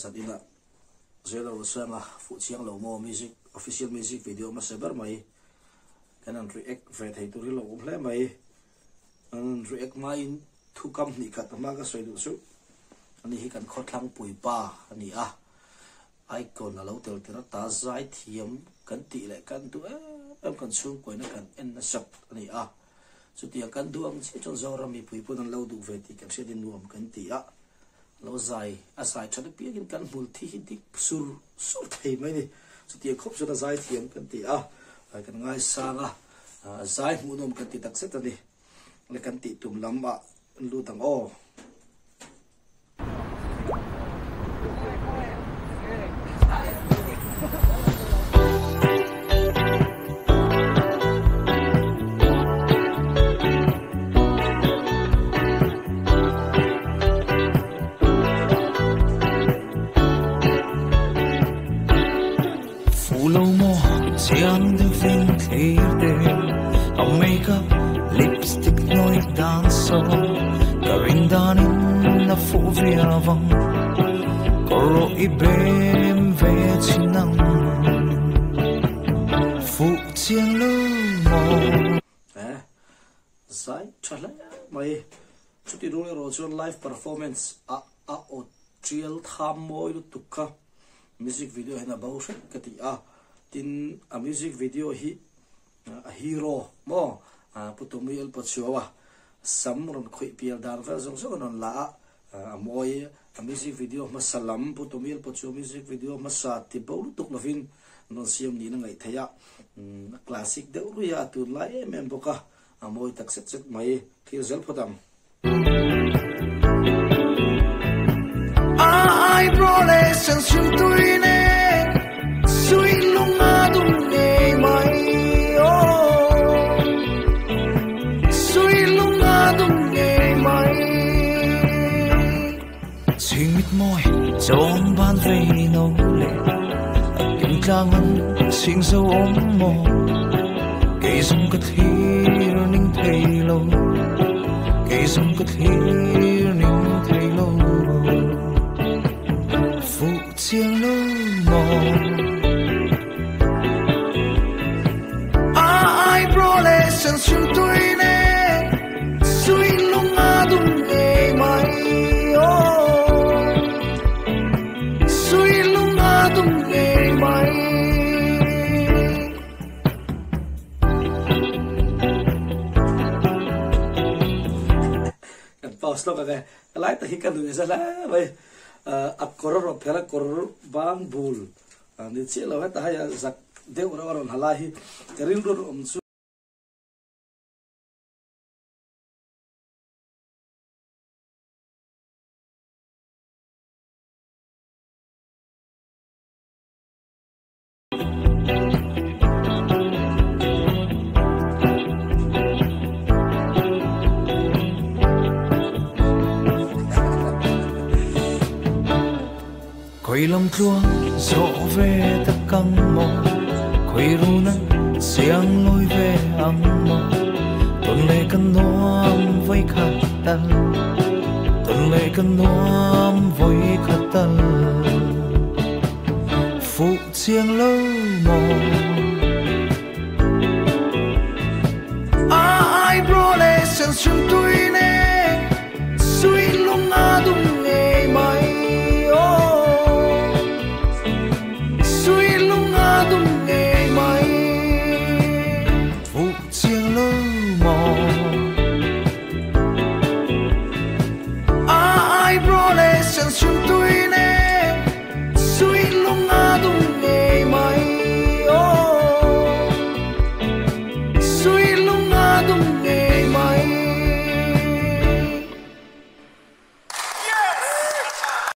sat ina zero sanga fu chiang lo mo music official music video ma sebar mai kanan react ve thei tu ri lo hle mai an react mai thu kam ni khat ma ka soi du su ani hi kan khotlang pui pa ani a icon alo tel tera ta zai thiam kan ti le kan tu em kan chung koi na kan en na sap ani a chu ti kan du ang chi chon zora mi pui pun an lo du ve ti kan se din nuam kan ti a lo zai a sai chha pi gin kan bul thi hi dik sur thei mai ni chu ti khop chu na zai thiam kan ti a kan ngai sanga zai mu nom kan ti tak set ani le kan ti tum lamba lu tang o Chiang the vinh clear day a makeup lipstick noi dance song karing danin na fu via vang koro ibem ve chinang fu chiang lu mo sai chala mai chuti ro chon live performance a o trial tham moi lu tukka music video hena bawsha kati a tin a music video hi a hero mo putumil potsuwa samron khoi pial dar fa zong zong non la a moi a music video masalam putumil potsu music video masa ti bawlu tuk lovin non siam ni na ngai thaya classic de ru ya tu la em boka a moi tak set set mai thil zel photam ai prolation sum tuine sui lunga dung ne mai o sui lunga dung ne mai sing mit moi chom ban ve no le kim tlangan sing so om mo ke sum ka thir ning thailo ke sum ka thir ning thailo fu chiang lo mo Sen sum tuine sui lunga dung ne mai o sui lunga dung ne mai kan pause lo ka lai ta hi kan du sa la vai a koror phela koror bang bul ni che lo ta ya zak deu ron hala hi karin ro Khoi lam tlua zo ve ta căng mo khoi ru na siang loi ve ang mo ton le kan nuam voi khat tal ton le kan nuam voi khat tal fu chiang lo mo ai bro le sen sum tuine sui lunga dung ne mai Sen sum tuine sui lunga dung ne mai o sui lunga dung